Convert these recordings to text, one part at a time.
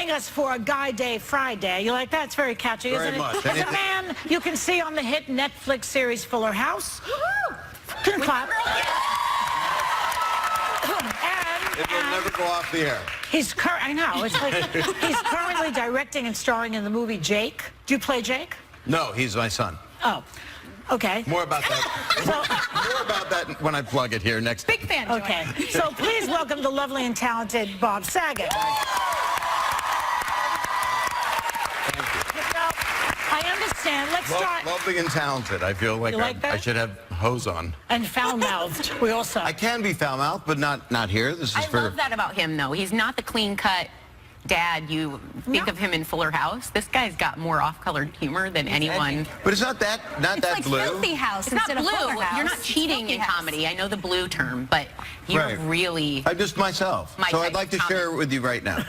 joining us for a Guy Day Friday. You like that? It's very catchy, isn't it? Very much. It's a man you can see on the hit Netflix series Fuller House. Can clap. It will never go off the air. I know. It's like he's currently directing and starring in the movie Jake. Do you play Jake? No, he's my son. Oh, okay. More about that. More about that when I plug it here next. Big fan. Okay. So please welcome the lovely and talented Bob Saget. I understand. Let's start. Lovely and talented. I feel like, I should have hose on. And foul-mouthed. We also. I can be foul-mouthed, but not here. This is I love that about him, though. He's not the clean-cut dad you think of him in Fuller House. This guy's got more off-colored humor than anyone. But it's not that It's blue. like Filthy House It's not instead of blue. Fuller House. You're not cheating in comedy. I know the blue term, but you're really. I'm just myself. So I'd like to share it with you right now.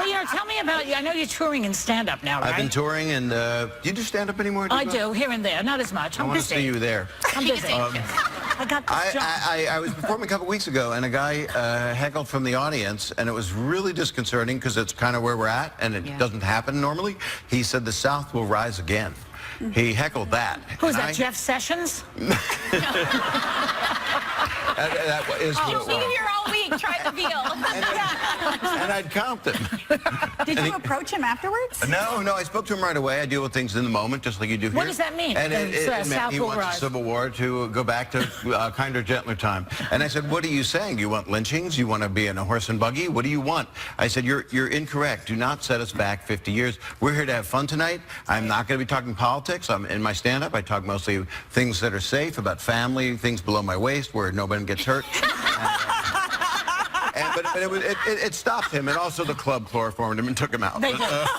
Well, tell me about you. I know you're touring in stand-up now, right? I've been touring, and do you do stand-up anymore? I do, here and there. Not as much. I'm I want to busy. see you there. I'm busy. I got this job. I was performing a couple weeks ago, and a guy heckled from the audience, and it was really disconcerting because it's kind of where we're at, and it doesn't happen normally. He said, "The South will rise again." He heckled that. Who's that, Jeff Sessions? That is what it You'll be was. here all week trying to feel. And I'd count them. Did you approach him afterwards? No, I spoke to him right away. I deal with things in the moment, just like you do here. What does that mean? And it meant South he will wants rise. the Civil War to go back to a kinder, gentler time. And I said, what are you saying? You want lynchings? You want to be in a horse and buggy? What do you want? I said, you're incorrect. Do not set us back 50 years. We're here to have fun tonight. I'm not going to be talking politics. In my stand-up, I talk mostly things that are safe, about family, things below my waist where nobody gets hurt. But it stopped him, and also the club chloroformed him and took him out. They did. That's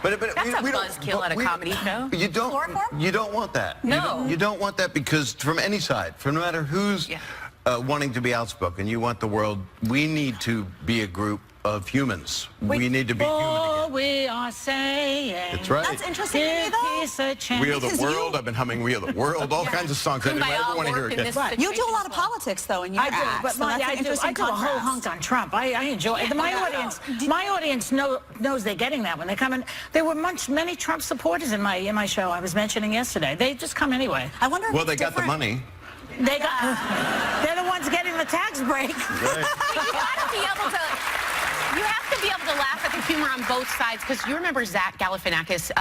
a buzzkill at a comedy show. You don't want that. No. You don't want that because from any side, from no matter who's wanting to be outspoken, you want the world. We need to be a group of humans. We need to be human again. We are saying. That's right. That's interesting to me, though. We are the world. I've been humming We Are the World, all kinds of songs. I didn't ever want to hear it again. You do a lot of politics, though, in your acts. But I do a whole hunk on Trump. I enjoy it. My audience knows they're getting that when they come in. There were many Trump supporters in my show I was mentioning yesterday. They just come anyway. I wonder if they got the money. They're the ones getting the tax break. Right. You have to be able to laugh at the humor on both sides, because you remember Zach Galifianakis,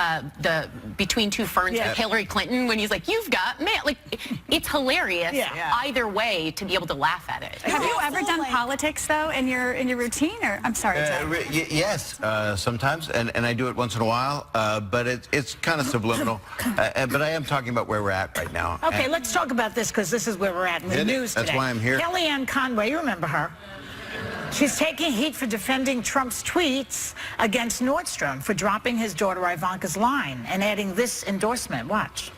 the Between Two Ferns with Hillary Clinton, when he's like, "You've got mail." Like, it's hilarious either way to be able to laugh at it. Have you ever done politics though in your routine? Or I'm sorry. Yes, sometimes, and I do it once in a while, but it's kind of subliminal. But I am talking about where we're at right now. Okay, let's talk about this, because this is where we're at in the news today. That's why I'm here. Kellyanne Conway, you remember her? She's taking heat for defending Trump's tweets against Nordstrom for dropping his daughter Ivanka's line and adding this endorsement. Watch.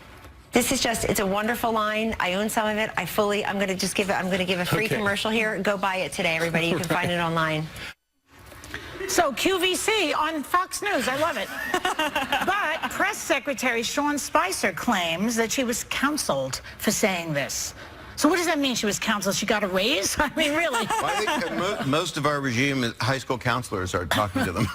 This is it's a wonderful line. I own some of it. I'm going to give a free commercial here. Go buy it today, everybody. You can find it online. So QVC on Fox News, I love it. But Press Secretary Sean Spicer claims that she was counseled for saying this. So what does that mean, she was counseled? She got a raise? I mean, really? Well, I think most of our regime, high school counselors are talking to them.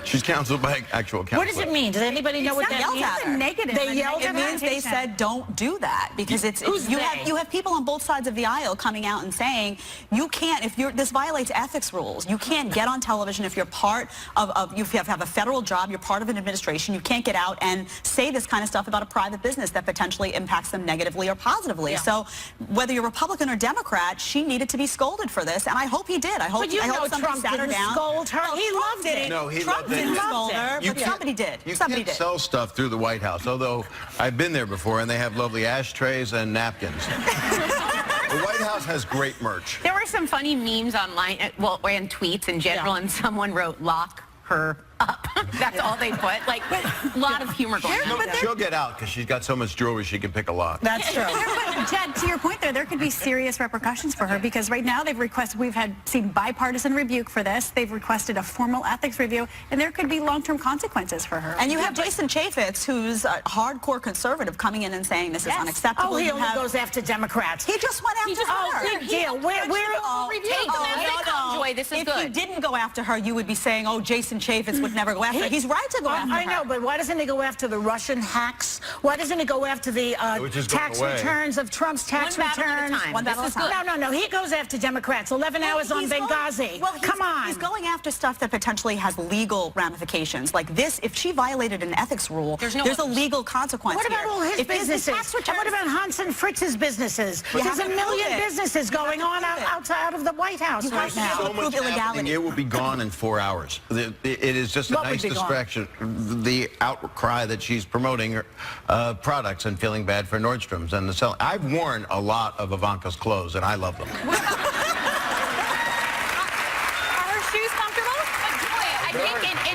She's counseled by actual counselors. What does it mean? Does anybody know what that means? It's negative. They yelled at her? It means they said, don't do that, because you have people on both sides of the aisle coming out and saying, you can't, this violates ethics rules. You can't get on television if you're part of you have a federal job, you're part of an administration, you can't get out and say this kind of stuff about a private business that potentially impacts them negatively or positively. So whether you're Republican or Democrat, she needed to be scolded for this, and I hope he did. I hope Trump sat her didn't down. scold her. He loved it. No, he Trump loved it. didn't scold her, but somebody did. You can't sell stuff through the White House, although I've been there before, and they have lovely ashtrays and napkins. The White House has great merch. There were some funny memes online, and tweets in general, and someone wrote, "Lock her up." That's all they put. Like, a lot of humor going on. She'll get out because she's got so much jewelry she can pick a lock. That's true. But Jed, to your point there could be serious repercussions for her because right now we've seen bipartisan rebuke for this. They've requested a formal ethics review, and there could be long-term consequences for her. And you have Jason Chaffetz, who's a hardcore conservative, coming in and saying this is unacceptable. Oh, he only goes after Democrats. He just went after her. Big deal. Where Take them as they come, Joy. This is if good. you didn't go after her, you would be saying, oh, Jason Chaffetz would never go after her. He's right to go after her. I know, but why doesn't he go after the Russian hacks? Why doesn't he go after the tax returns of Trump's tax One battle at a returns? time. One battle at a time. No. He goes after Democrats. 11 hours on Benghazi. Come on. He's going after stuff that potentially has legal ramifications. Like this, if she violated an ethics rule, there's a legal consequence. What about all his businesses? And what about Hans and Fritz's businesses? There's a million businesses going on out of the White House right now. So much happening, it will be gone in 4 hours. It is just a nice distraction. The outcry that she's promoting her products and feeling bad for Nordstrom's and the sell. I've worn a lot of Ivanka's clothes, and I love them. Are her shoes comfortable? I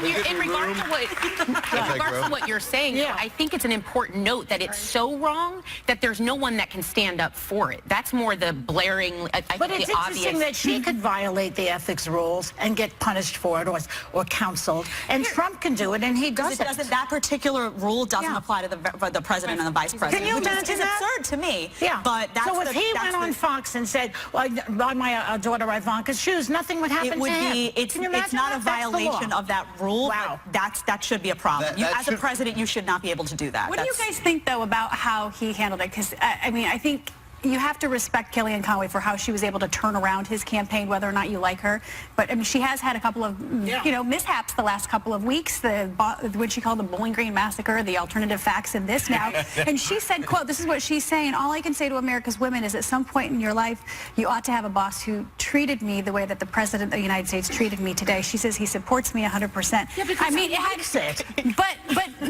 think in regards to what you're saying, I think it's an important note that it's so wrong that there's no one that can stand up for it. That's more the blaring, But it's interesting that she could violate the ethics rules and get punished for it or counseled, and Trump can do it, and he doesn't. That particular rule doesn't apply to the president and the vice president. Can you imagine that? It's absurd to me. Yeah. But that's so if he went on Fox and said, well, buy my daughter Ivanka's shoes, nothing would happen to him. It's not a violation of that rule. Wow. But that should be a problem. As a president, you should not be able to do that. What do you guys think, though, about how he handled it? Because, I mean, I think you have to respect Kellyanne Conway for how she was able to turn around his campaign, whether or not you like her. But I mean, she has had a couple of, mishaps the last couple of weeks. What she called the Bowling Green Massacre, the alternative facts in this now. And she said, quote, this is what she's saying, all I can say to America's women is at some point in your life, you ought to have a boss who treated me the way that the President of the United States treated me today. She says he supports me 100%. Yeah, because he likes it. But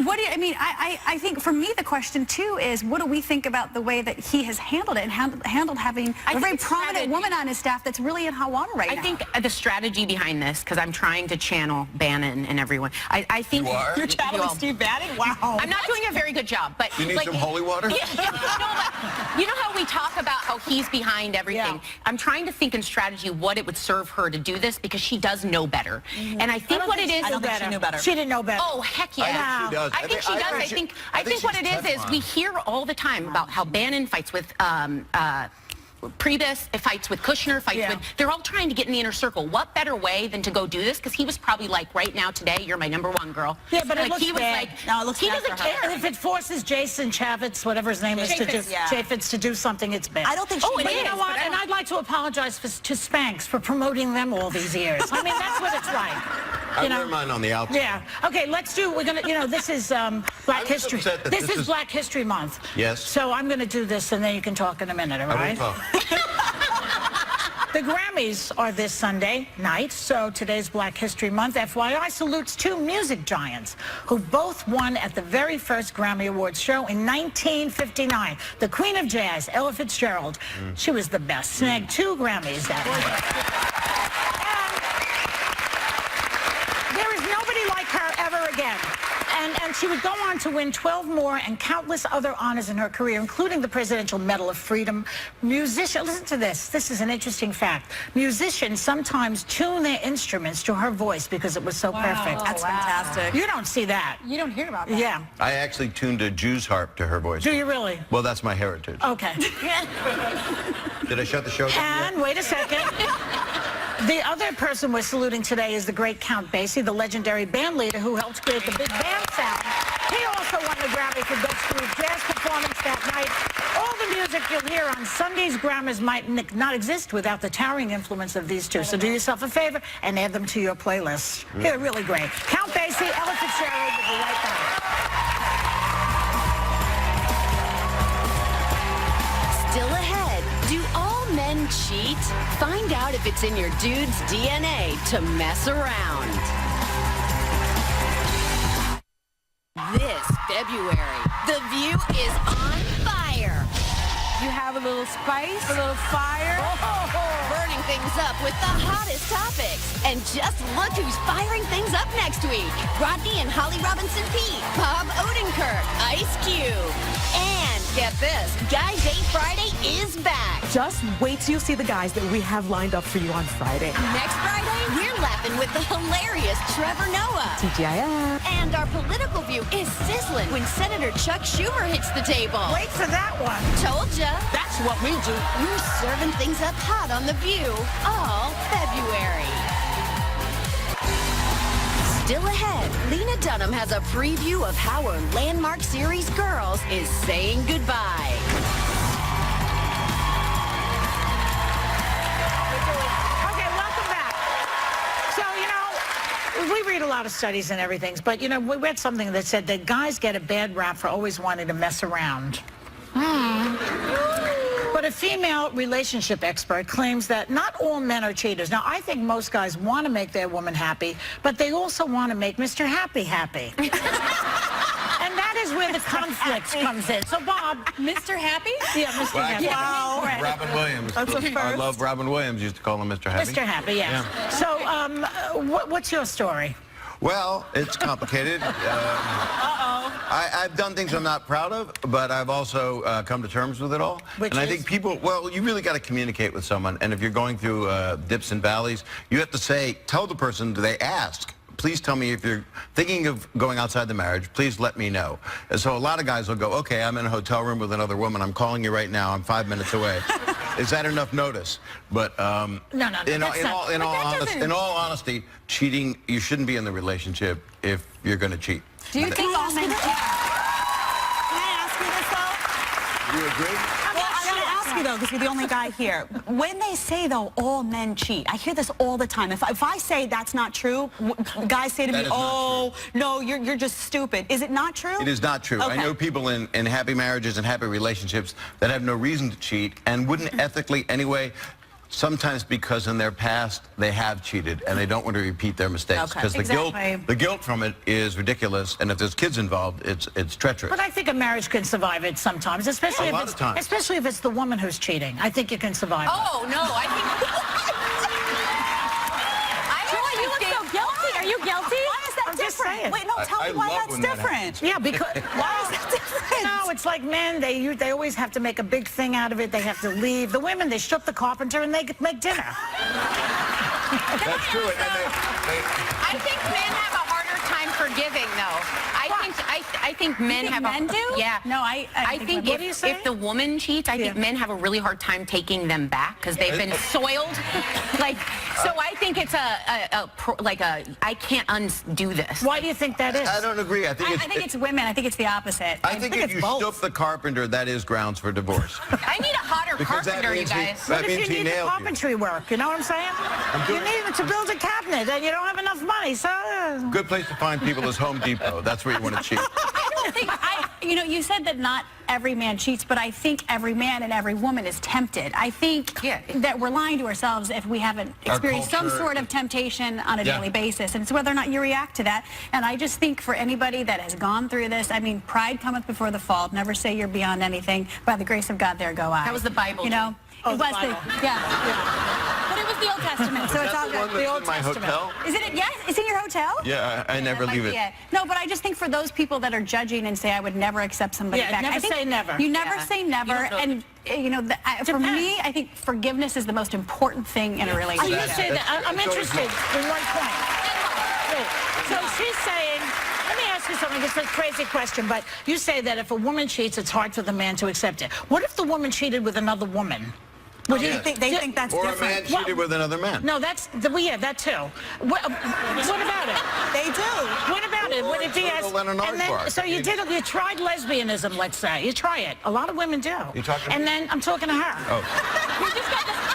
what do you, I mean, I think for me the question, too, is what do we think about the way that he has handled it and handled having a very prominent woman on his staff that's really in hot water right now. I think the strategy behind this, because I'm trying to channel Bannon and everyone. I think you are? You're channeling Steve Bannon? Wow. I'm not doing a very good job, but you need some holy water. You know how we talk about how he's behind everything. Yeah. I'm trying to think in strategy what it would serve her to do this because she does know better. And I think what it is. I don't think she knew better. She didn't know better. Oh heck yeah! She does. I think she does. I think what it is we hear all the time about how Bannon fights with Priebus, fights with Kushner, they're all trying to get in the inner circle. What better way than to go do this? Because he was probably like, right now, today, you're my #1 girl. Yeah, but like, he was like, no, it looks he bad doesn't for her. care. And if it forces Jason Chaffetz, whatever his name is, Chaffetz to do something, it's bad. I don't think she But you know what? And I'd like to apologize to Spanx for promoting them all these years. I mean, that's what it's like. I wear mine on the outside. Yeah. Okay, we're going to, this is Black History. This is Black History Month. Yes. So I'm going to do this, and then you can talk in a minute, all right? The Grammys are this Sunday night, so today's Black History Month. FYI salutes 2 music giants who both won at the very first Grammy Awards show in 1959. The Queen of Jazz, Ella Fitzgerald, she was the best, snagged 2 Grammys that year. There is nobody like her ever again. And she would go on to win 12 more and countless other honors in her career, including the Presidential Medal of Freedom. Listen to this. This is an interesting fact. Musicians sometimes tune their instruments to her voice because it was so perfect. That's fantastic. You don't see that. You don't hear about that. Yeah. I actually tuned a Jew's harp to her voice. Do you really? Well, that's my heritage. Okay. Did I shut the show down? And wait a second. The other person we're saluting today is the great Count Basie, the legendary band leader who helped create the big band sound. He also won the Grammy for Best Smooth Jazz Performance that night. All the music you'll hear on Sunday's Grammys might not exist without the towering influence of these 2. So do yourself a favor and add them to your playlist. They're really great. Count Basie, Ella Fitzgerald, will be right back. Still ahead, do all men cheat? Find out if it's in your dude's DNA to mess around. This February, The View is on fire. You have a little spice, a little fire. Burning things up with the hottest topics. And just look who's firing things up next week. Rodney and Holly Robinson Peete, Bob Odenkirk, Ice Cube. And get this, Guy Date Friday is back. Just wait till you see the guys that we have lined up for you on Friday. Next Friday, we're laughing with the hilarious Trevor Noah. TGIF. And our political view is sizzling when Senator Chuck Schumer hits the table. Wait for that one. Told ya. That's what we do. We're serving things up hot on The View all February. Still ahead, Lena Dunham has a preview of how her landmark series Girls is saying goodbye. Okay, welcome back. So, we read a lot of studies and everything, but, we read something that said that guys get a bad rap for always wanting to mess around. But a female relationship expert claims that not all men are cheaters. Now, I think most guys want to make their woman happy, but they also want to make Mr. Happy happy. And that is where the conflict comes in. So, Bob. Mr. Happy? Yeah, Mr. Happy. Wow. Robin Williams. That's a first. I love Robin Williams. Used to call him Mr. Happy. Mr. Happy, yeah. So, what's your story? Well, it's complicated. I've done things I'm not proud of, but I've also come to terms with it all. Which and I is? think people, well, you really got to communicate with someone. And if you're going through dips and valleys, you have to tell the person, do they ask? Please tell me if you're thinking of going outside the marriage, please let me know. And so a lot of guys will go, okay, I'm in a hotel room with another woman. I'm calling you right now. I'm 5 minutes away. Is that enough notice? But No, in all honesty, cheating, you shouldn't be in the relationship if you're going to cheat. Do you think all men cheat? Can I ask you this, though? You agree? Well, I'm going to ask you, though, because you're the only guy here. When they say, though, all men cheat, I hear this all the time. If I say that's not true, guys say to me, oh, no, you're just stupid. Is it not true? It is not true. Okay. I know people in happy marriages and happy relationships that have no reason to cheat and wouldn't ethically anyway. Sometimes because in their past they have cheated and they don't want to repeat their mistakes because the guilt from it is ridiculous, and if there's kids involved, it's treacherous. But I think a marriage can survive it sometimes, especially especially if it's the woman who's cheating. I think you can survive. Oh no, I think. Julie, you look so guilty. Are you guilty? Why is that I'm just different? saying. Wait, no, tell me why that's different. Yeah, because Why is that different? No, it's like men. They always have to make a big thing out of it. They have to leave. The women, they shut the carpenter and they make dinner. That's true. I think men have a harder time forgiving, though. I think men have men do? Yeah. No, I think what do you say? if the woman cheats, I think men have a really hard time taking them back because they've been soiled. So I think it's I can't undo this. Why do you think that is? I don't agree. I think it's women. I think it's the opposite. I think if you stoop the carpenter, that is grounds for divorce. I need a hotter Because that carpenter, you means guys. that What means if you he need the nailed you. carpentry work? You know what I'm saying? You need it to build a cabinet and you don't have enough money, so... Good place to find people is Home Depot. That's where you want to cheat. I don't think you said that not every man cheats, but I think every man and every woman is tempted. I think that we're lying to ourselves if we haven't experienced some sort of temptation on a daily basis, and it's whether or not you react to that. And I just think for anybody that has gone through this, I mean, pride cometh before the fall. Never say you're beyond anything. By the grace of God, there go I. That was the Bible. You know, Oh, it was the but it was the Old Testament, so it's all good. The Old Testament. Hotel? Is it? Yes, it's in your hotel. Yeah, I never leave it. No, but I just think for those people that are judging and say I would never accept somebody back. Never I think say never. You never say never, and for me, I think forgiveness is the most important thing in a relationship. You say that. I'm interested in one point. Wait, so she's saying, let me ask you something. It's a crazy question, but you say that if a woman cheats, it's hard for the man to accept it. What if the woman cheated with another woman? What do you think? They think that's Or different. a man cheated with another man. No, that too. What about it? They do. What about it? Would it be as... And then, so you tried lesbianism, let's say. You try it. A lot of women do. You talking to me? And then I'm talking to her. Oh.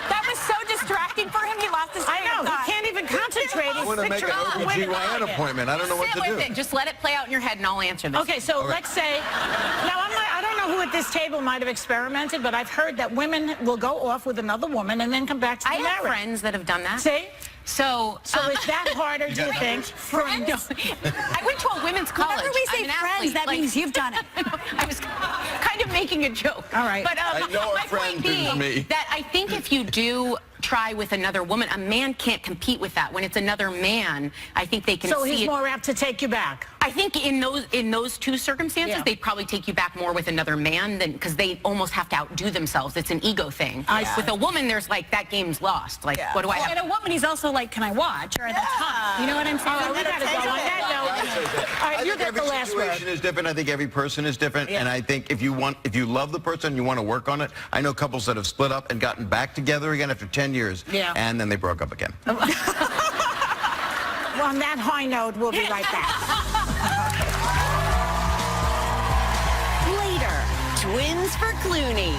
That was so distracting for him. He lost his train I know. of thought. He can't even concentrate. I want to make an OBGYN appointment. I don't know what to Sit do. with it. Just let it play out in your head, and I'll answer this. Okay, so let's say... Now, I don't know who at this table might have experimented, but I've heard that women will go off with another woman and then come back to the I have marriage. friends that have done that. See? So is that harder, do you think? Friends? I went to a women's college. Whenever we say I'm an friends, athlete. that means you've done it. I was kind kind of making a joke. All right. But I know a my friend point who's being me. that I think if you do try with another woman, a man can't compete with that. When it's another man, I think they can So see he's it. more apt to take you back. I think in those two circumstances, Yeah. they'd probably take you back more with another man than because they almost have to outdo themselves. It's an ego thing. With a woman, there's like that game's lost. Like, what do I have? And a woman, he's also like, can I watch? Or that's hot. You know what I'm saying? All right, we got to go on that note. All right, you get the last Every word. situation is different. I think every person is different. Yeah. And I think if you love the person, you want to work on it. I know couples that have split up and gotten back together again after 10 years. Yeah. And then they broke up again. Well, on that high note, we'll be right back. Later, twins for Clooney.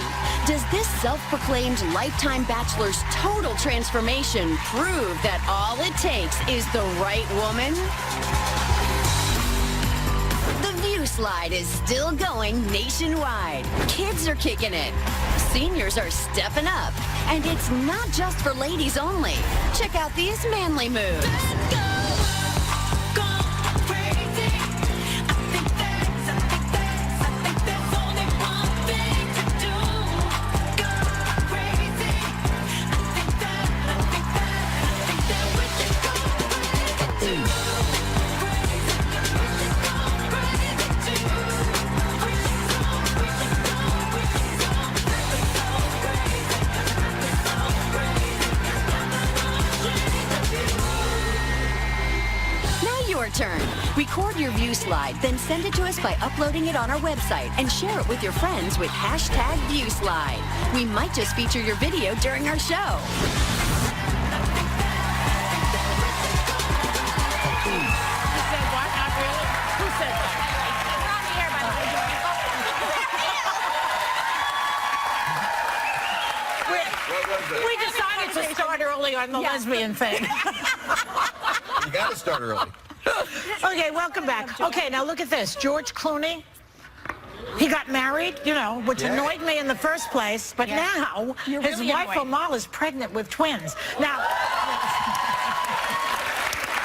Does this self-proclaimed lifetime bachelor's total transformation prove that all it takes is the right woman? The View Slide is still going nationwide. Kids are kicking it. Seniors are stepping up. And it's not just for ladies only. Check out these manly moves. Your turn. Record your View Slide, then send it to us by uploading it on our website and share it with your friends with #ViewSlide. We might just feature your video during our show. Who said what? Not really? Who said that? We decided to start early on the lesbian thing. You got to start early. Okay, welcome back. Okay, now look at this. George Clooney, he got married, you know, which annoyed me in the first place, but now his wife Amal is pregnant with twins. Now,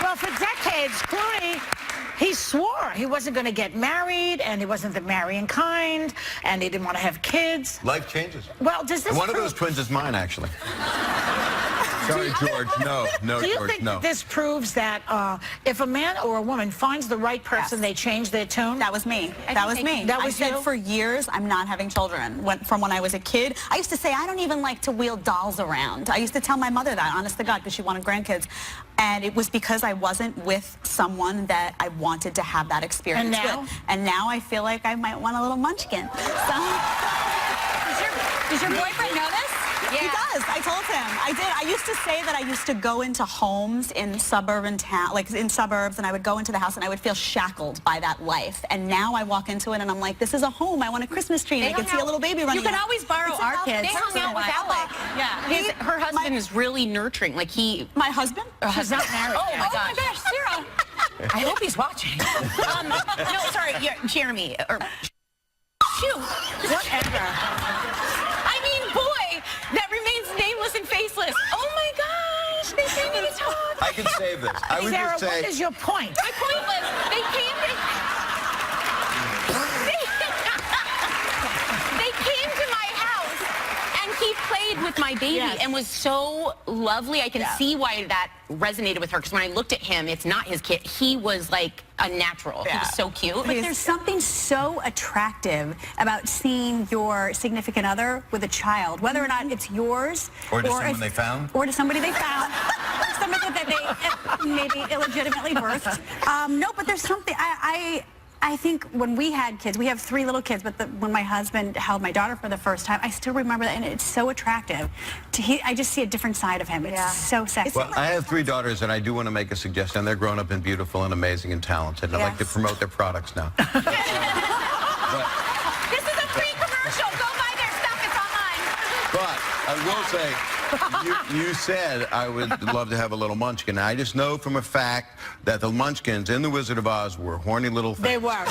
well, for decades, Clooney, he swore he wasn't going to get married, and he wasn't the marrying kind, and he didn't want to have kids. Life changes. Well, does this And one of prove- those twins is mine, actually. Sorry, George. No, Do you George, think no. this proves that if a man or a woman finds the right person, they change their tune? That was me. That was me. That I was said you? for years, I'm not having children. From when I was a kid, I used to say, I don't even like to wheel dolls around. I used to tell my mother that, honest to God, because she wanted grandkids. And it was because I wasn't with someone that I wanted to have that experience And now? with. And now I feel like I might want a little munchkin. So, Does your boyfriend know this? He does. I told him. I did. I used to say that I used to go into homes in suburban town, like in suburbs, and I would go into the house and I would feel shackled by that life. And now I walk into it and I'm like, this is a home. I want a Christmas tree. And I can see a little baby running. You can always borrow our kids. They hung out with Alec. Yeah. Her husband is really nurturing. Like My husband? She's not married. Oh yet. my gosh, Sarah. I hope he's watching. No, sorry, Jeremy. Or shoot. Whatever. I mean, boy, that remains nameless and faceless. Oh my gosh, they can't even talk. I can save this. I would Sarah, just say... what is your point? My point was, they came to my house, and he played with my baby and was so lovely. I can see why that resonated with her, because when I looked at him, it's not his kid. He was like a natural. He was so cute. But there's something so attractive about seeing your significant other with a child, whether or not it's yours, Or to someone they found. or to somebody they found, or somebody that they maybe illegitimately birthed. No, but there's something. I think when we had kids, we have 3 little kids, but when my husband held my daughter for the first time, I still remember that, and it's so attractive. I just see a different side of him. It's so sexy. Well, I have 3 daughters, and I do want to make a suggestion. They're grown up and beautiful and amazing and talented, and I'd like to promote their products now. This is a free commercial. Go buy their stuff. It's online. But I will say, you said I would love to have a little munchkin. I just know from a fact that the munchkins in The Wizard of Oz were horny little things. They were.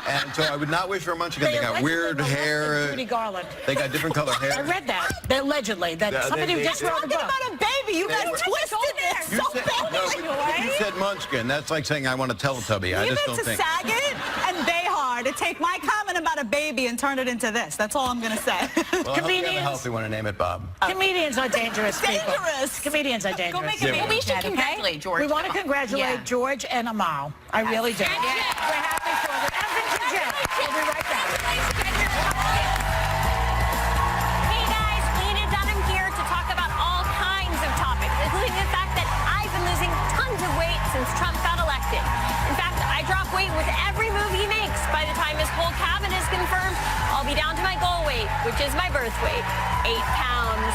And so I would not wish for a munchkin. They got weird hair. Judy Garland. They got different color hair. I read that. Allegedly. That somebody just wrote a book. Talking about a baby. You guys twisted it so badly. You said munchkin. That's like saying I want a Teletubby. I Leave just it don't to think. Saget and Behar far to take my comment about a baby and turn it into this. That's all I'm going to say. Well, I hope you have a healthy one to name it Bob. Comedians are dangerous people. Dangerous. Comedians are dangerous. Go make a Well, we should baby, congratulate George. We want to congratulate Yeah. George and Amal. I really do. We're happy for them. And Vincent Jen. We'll be right back. Hey guys, Lena Dunham here to talk about all kinds of topics, including the fact that I've been losing tons of weight since Trump got elected. In fact, I drop weight with every move he makes. By the time his whole cabinet is confirmed, I'll be down to my goal weight, which is my birth weight, 8 pounds.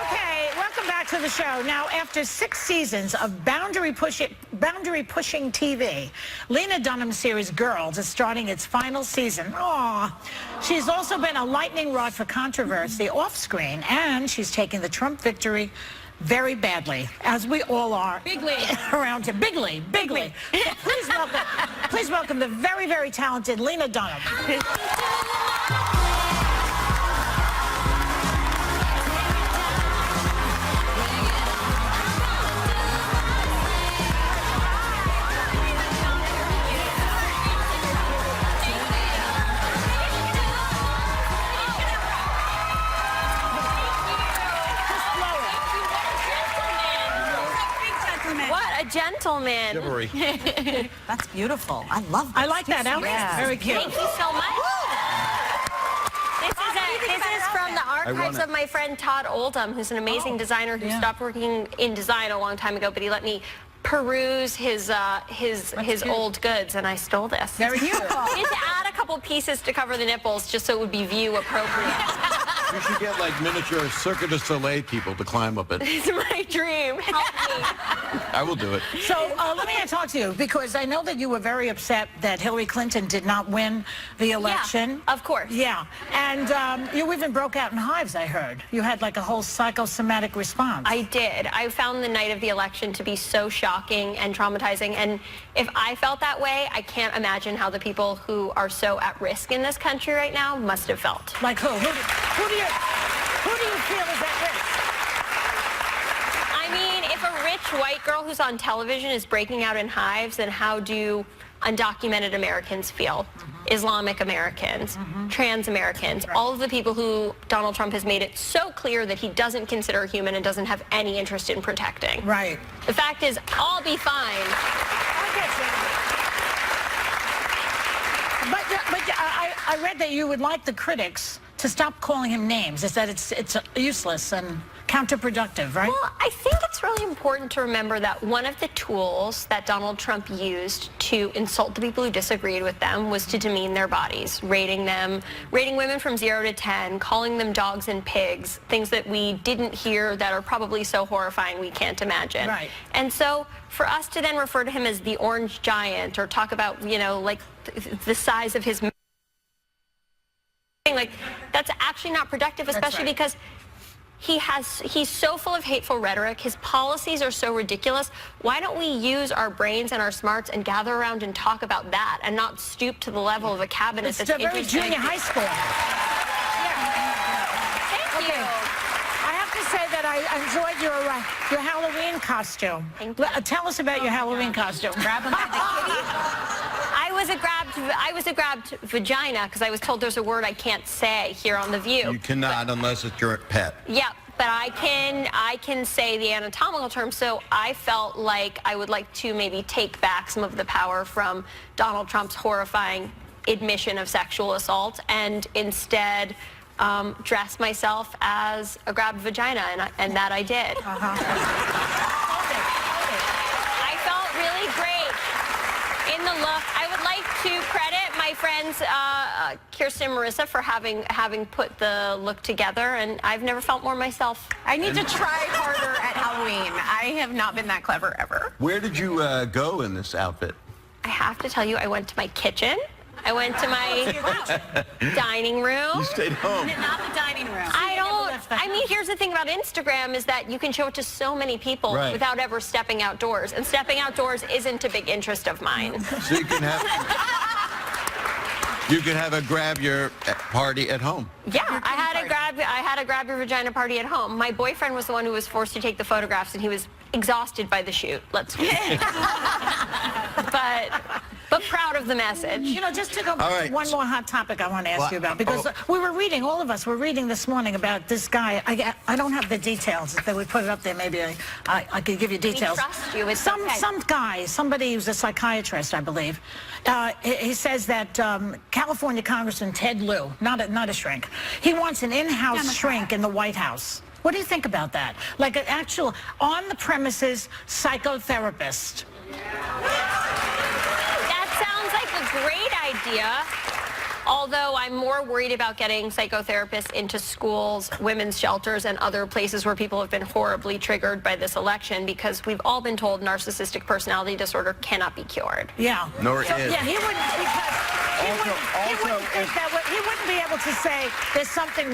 Okay, welcome back to the show. Now, after 6 seasons of boundary-pushing TV, Lena Dunham's series Girls is starting its final season. Aw. She's also been a lightning rod for controversy off-screen, and she's taking the Trump victory very badly, as we all are. Bigly. Around here. Bigly. Please welcome the very, very talented Lena Dunham. What a gentleman. Chivalry. That's beautiful. I love that. I like that outfit. Very cute. Thank you so much. This is from the archives of my friend Todd Oldham, who's an amazing designer who stopped working in design a long time ago, but he let me peruse his old goods, and I stole this. Very cute. I need to add a couple pieces to cover the nipples just so it would be view appropriate. You should get like miniature Cirque du Soleil people to climb up it. It's my dream. Help me. I will do it. So let me talk to you, because I know that you were very upset that Hillary Clinton did not win the election. Yeah, of course. Yeah, and you even broke out in hives, I heard. You had like a whole psychosomatic response. I did. I found the night of the election to be so shocking and traumatizing, and if I felt that way, I can't imagine how the people who are so at risk in this country right now must have felt. Like who? Who do you feel is at risk? I mean, if a rich white girl who's on television is breaking out in hives, then how do undocumented Americans feel? Islamic Americans, trans Americans, all of the people who Donald Trump has made it so clear that he doesn't consider human and doesn't have any interest in protecting. Right. The fact is, I'll be fine. But I read that you would like the critics to stop calling him names. Is that it's useless and counterproductive, right? Well, I think it's really important to remember that one of the tools that Donald Trump used to insult the people who disagreed with them was to demean their bodies, rating women from 0 to 10, calling them dogs and pigs, things that we didn't hear that are probably so horrifying we can't imagine. Right. And so for us to then refer to him as the orange giant or talk about, you know, like the size of his... Like, that's actually not productive, especially because he's so full of hateful rhetoric. His policies are so ridiculous. Why don't we use our brains and our smarts and gather around and talk about that and not stoop to the level of a cabinet It's that's a very interested in- junior high school. Thank you. I have to say that I enjoyed your Halloween costume. Thank you. Tell us about your Halloween costume. Grab him by the kitty. I was a grabbed vagina because I was told there's a word I can't say here on The View. You cannot unless it's your pet. Yeah, but I can say the anatomical term, so I felt like I would like to maybe take back some of the power from Donald Trump's horrifying admission of sexual assault and instead dress myself as a grabbed vagina, and that I did. I felt really great in the look. I would like to credit my friends Kirsten and Marissa for having put the look together, and I've never felt more myself. I need to try harder at Halloween. I have not been that clever ever. Where did you go in this outfit? I have to tell you, I went to my kitchen. I went to my dining room. You stayed home. Not the dining room. I mean, here's the thing about Instagram is that you can show it to so many people Right. without ever stepping outdoors. And stepping outdoors isn't a big interest of mine. So you can have... You could have a grab your party at home. Yeah, I had a grab your vagina party at home. My boyfriend was the one who was forced to take the photographs, and he was exhausted by the shoot. Let's be but proud of the message. You know, just to go right. one more hot topic I want to ask you about, because we were reading, all of us were reading this morning about this guy. I don't have the details. If we put it up there, maybe I could give you details. We trust you. It's some okay. guy, somebody who's a psychiatrist, I believe, he says that California Congressman Ted Lieu, not a shrink, he wants an in-house shrink in the White House. What do you think about that? Like an actual on-the-premises psychotherapist. That sounds like a great idea. Although I'm more worried about getting psychotherapists into schools, women's shelters, and other places where people have been horribly triggered by this election, because we've all been told narcissistic personality disorder cannot be cured. Yeah. Nor is. Yeah, he wouldn't, because he wouldn't be able to say, there's something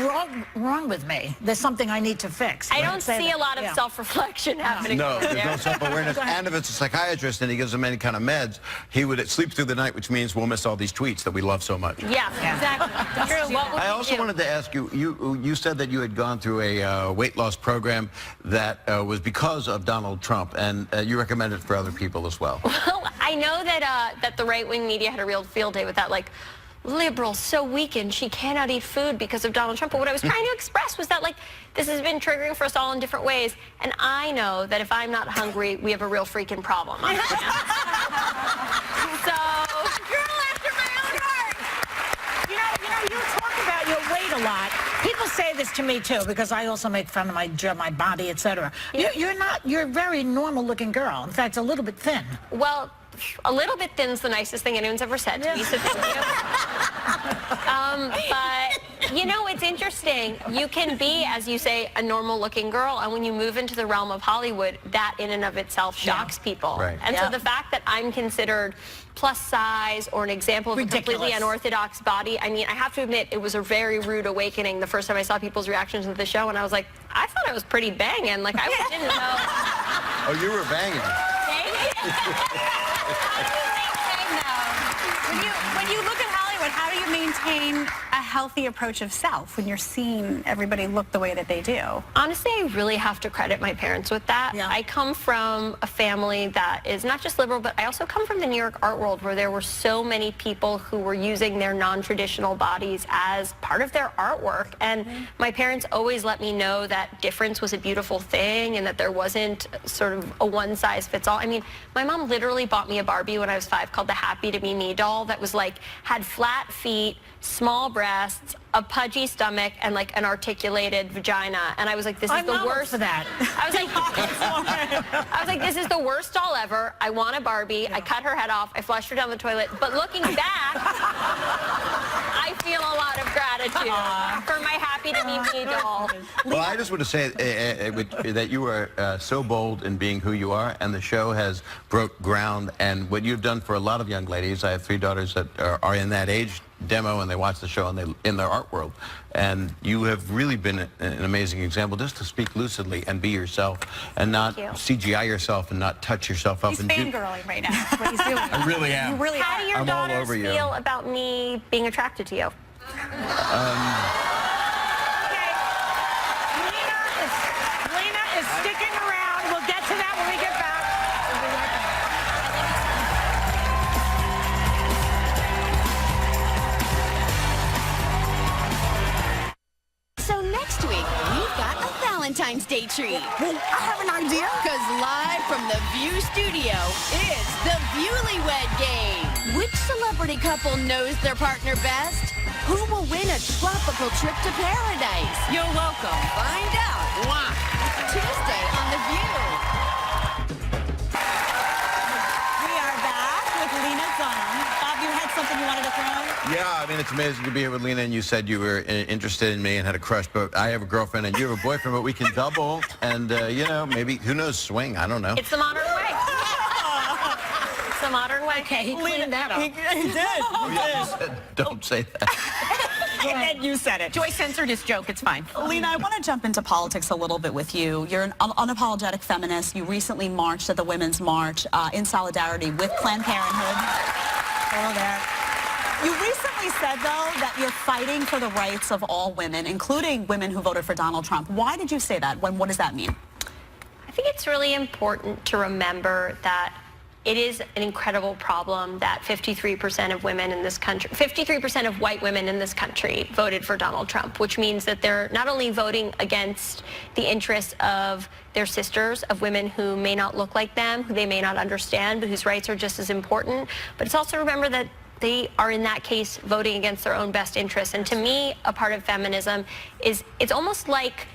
wrong with me. There's something I need to fix. I don't see a lot of self-reflection happening. No, there's there. no self-awareness. And if it's a psychiatrist and he gives them any kind of meds, he would sleep through the night, which means we'll miss all these tweets that we love so much. Yeah, exactly. Drew, what would I you also do? wanted to ask you, you said that you had gone through a weight loss program that was because of Donald Trump, and you recommend it for other people as well. Well, I know that the right-wing media had a real field day with that, like, liberal, so weakened, she cannot eat food because of Donald Trump. But what I was trying to express was that, like, this has been triggering for us all in different ways. And I know that if I'm not hungry, we have a real freaking problem. So, Girl after my own heart. You talk about your weight a lot. People say this to me too, because I also make fun of my body, etc. Yeah. You're a very normal-looking girl. In fact, a little bit thin. well, a little bit thin's the nicest thing anyone's ever said to me, so thank you. But, you know, it's interesting. You can be, as you say, a normal-looking girl, and when you move into the realm of Hollywood, that in and of itself shocks people. Right. And so the fact that I'm considered plus size or an example of a completely unorthodox body, I mean, I have to admit, it was a very rude awakening the first time I saw people's reactions to the show, and I was like, I thought I was pretty banging. Like, I didn't know. Oh, you were banging. When you look at Hollywood, how do you maintain a healthy approach of self when you're seeing everybody look the way that they do? Honestly, I really have to credit my parents with that. Yeah. I come from a family that is not just liberal, but I also come from the New York art world, where there were so many people who were using their non-traditional bodies as part of their artwork. And my parents always let me know that difference was a beautiful thing and that there wasn't sort of a one-size-fits-all. I mean, my mom literally bought me a Barbie when I was 5 called the Happy to Be Me doll that was like, had flat feet, small breasts, a pudgy stomach, and like an articulated vagina. And I was like, this is the worst. For that. I was like, this is the worst doll ever. I want a Barbie. I cut her head off. I flushed her down the toilet. But looking back, I feel a lot of gratitude for my Happy to Be Me doll. Well, I just want to say that you are so bold in being who you are, and the show has broke ground. And what you've done for a lot of young ladies, I have 3 daughters that are in that age demo, and they watch the show and they in their art world, and you have really been an amazing example, just to speak lucidly and be yourself and not CGI yourself and not touch yourself up. He's and fangirling right now. That's what he's doing. I really am. You really How do your I'm all daughters over you. feel about me being attracted to you? Lena is sticking around. We'll get to that when we get back. So next week, we've got a Valentine's Day treat. Well, I have an idea. Because live from the View studio, it's the Viewlywed Game. Which celebrity couple knows their partner best? Who will win a tropical trip to paradise? You're welcome. Find out. Tuesday on The View. We are back with Lena Dunham. Bob, you had something you wanted to throw in? Yeah, I mean, it's amazing to be here with Lena, and you said you were interested in me and had a crush, but I have a girlfriend and you have a boyfriend, but we can double, and, you know, maybe, who knows, swing, I don't know. It's the modern way. It's the modern way. Okay, he cleaned that up. He did. Don't say that. And you said it. Joy censored his joke. It's fine. Lena, I want to jump into politics a little bit with you. You're an unapologetic feminist. You recently marched at the Women's March in solidarity with Planned Parenthood. Hello there. You recently said, though, that you're fighting for the rights of all women, including women who voted for Donald Trump. Why did you say that? What does that mean? I think it's really important to remember that it is an incredible problem that 53% of women in this country, 53% of white women in this country voted for Donald Trump, which means that they're not only voting against the interests of their sisters, of women who may not look like them, who they may not understand, but whose rights are just as important, but it's also remember that they are in that case voting against their own best interests. And to me, a part of feminism is it's almost like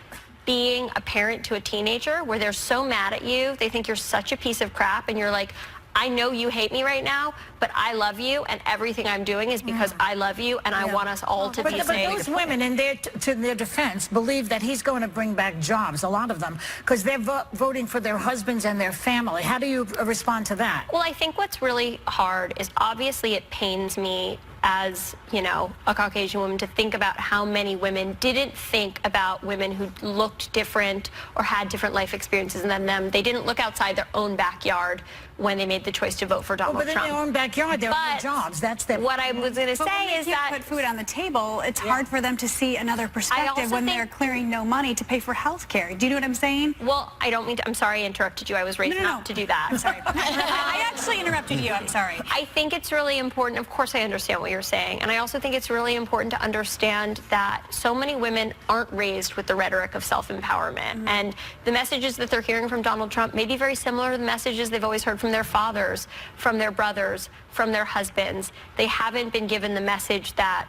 being a parent to a teenager where they're so mad at you, they think you're such a piece of crap, and you're like, I know you hate me right now, but I love you, and everything I'm doing is because I love you, and I want us all to be safe. But those women, to their defense, believe that he's going to bring back jobs, a lot of them, because they're voting for their husbands and their family. How do you respond to that? Well, I think what's really hard is obviously it pains me as, you know, a Caucasian woman to think about how many women didn't think about women who looked different or had different life experiences than them. They didn't look outside their own backyard when they made the choice to vote for Donald Trump. But in their own backyard, there are jobs. That's their... What I was going to say is that... put food on the table, it's hard for them to see another perspective when they're clearing no money to pay for health care. Do you know what I'm saying? Well, I don't mean to... I'm sorry I interrupted you. I was raised not to do that. I'm sorry. I actually interrupted you. I'm sorry. I think it's really important. Of course, I understand what you're saying. And I also think it's really important to understand that so many women aren't raised with the rhetoric of self-empowerment. And the messages that they're hearing from Donald Trump may be very similar to the messages they've always heard from their fathers, from their brothers, from their husbands. They haven't been given the message that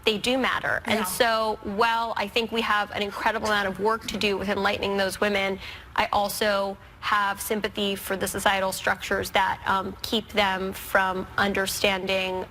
they do matter. And so, while I think we have an incredible amount of work to do with enlightening those women, I also have sympathy for the societal structures that keep them from understanding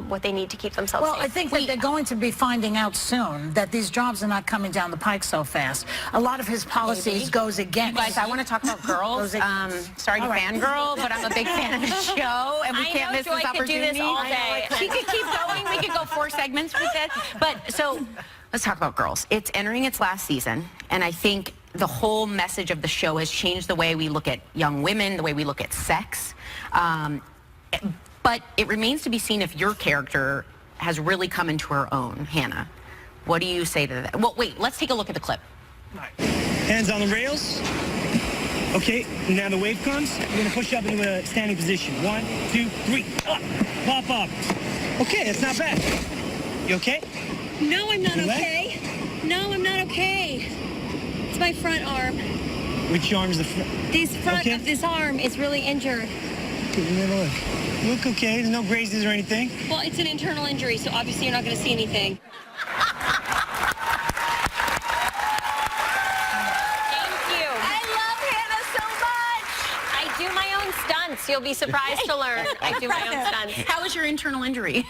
what they need to keep themselves safe. Well, I think that they're going to be finding out soon that these jobs are not coming down the pike so fast. A lot of his policies goes against... You guys, I want to talk about girls. Sorry to fangirl, but I'm a big fan of the show, and we can't miss this opportunity. Could do this all day. She could keep going. We could go 4 segments with this. But so let's talk about girls. It's entering its last season, and I think the whole message of the show has changed the way we look at young women, the way we look at sex. But it remains to be seen if your character has really come into her own. Hannah, what do you say to that? Well, wait, let's take a look at the clip. Hands on the rails. Okay, now the wave comes. You're going to push up into a standing position. 1, 2, 3. Up. Pop up. Okay, that's not bad. You okay? No, I'm not okay. No, I'm not okay. It's my front arm. Which arm is the front? This front of this arm is really injured. Okay, let me have a look. Look okay. There's no grazes or anything. Well, it's an internal injury, so obviously you're not going to see anything. You'll be surprised to learn I do my own stunts. How is your internal injury?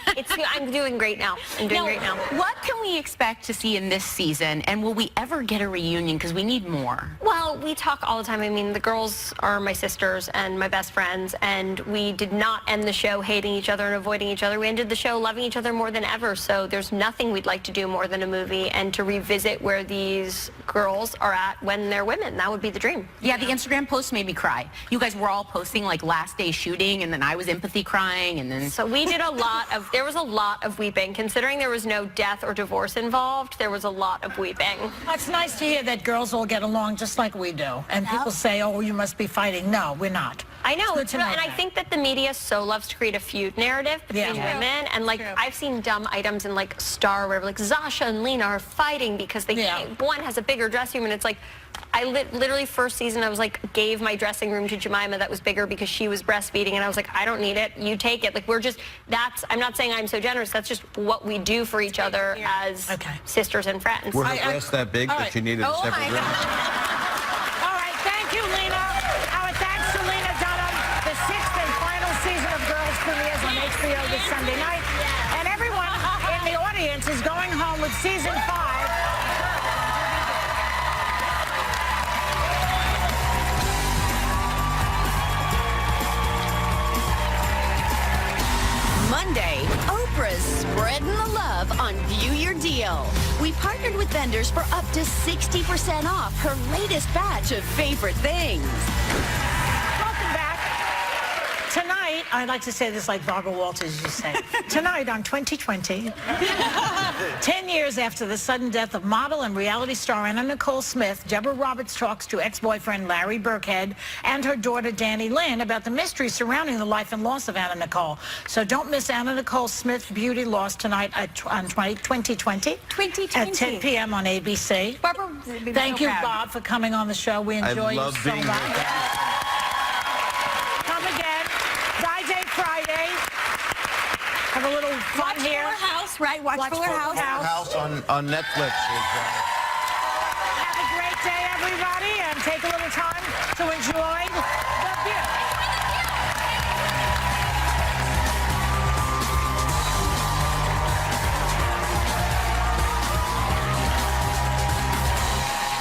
I'm doing great now. I'm doing great now. What can we expect to see in this season, and will we ever get a reunion? Because we need more. Well, we talk all the time. I mean, the girls are my sisters and my best friends, and we did not end the show hating each other and avoiding each other. We ended the show loving each other more than ever, so there's nothing we'd like to do more than a movie and to revisit where these girls are at when they're women. That would be the dream. Yeah, the Instagram post made me cry. You guys were all posting like last day shooting, and then I was empathy crying, and then... So we did there was a lot of weeping. Considering there was no death or divorce involved, there was a lot of weeping. It's nice to hear that girls all get along just like we do. And people say, oh, you must be fighting. No, we're not. I know, and I think that the media so loves to create a feud narrative between women, and like I've seen dumb items in like Star, where like Zasha and Lena are fighting because one has a bigger dressing room, and it's like, I literally first season I was like gave my dressing room to Jemima that was bigger because she was breastfeeding, and I was like, I don't need it, you take it. Like I'm not saying I'm so generous, that's just what we do for each other as sisters and friends. Were her breasts that big that she needed a separate room? All right, thank you, Lena. Our thanks to Lena Dunham. The 6th and final season of Girls premieres on HBO this Sunday night. And everyone in the audience is going home with season 5. Monday, Oprah's spreading the love on View Your Deal. We partnered with vendors for up to 60% off her latest batch of favorite things. Welcome back. Tonight, I'd like to say this like Barbara Walters used to say. Tonight on 2020, 10 years after the sudden death of model and reality star Anna Nicole Smith, Deborah Roberts talks to ex-boyfriend Larry Burkhead and her daughter Danny Lynn about the mystery surrounding the life and loss of Anna Nicole. So don't miss Anna Nicole Smith's beauty loss tonight on 2020 at 10 p.m. on ABC. Barbara, thank you, Bob, for coming on the show. We enjoy you so being much. here. Come again. Die Day Friday. Have a little fun Watch here. Fuller House, right? Watch Fuller House. House on Netflix. Have a great day, everybody, and take a little time to enjoy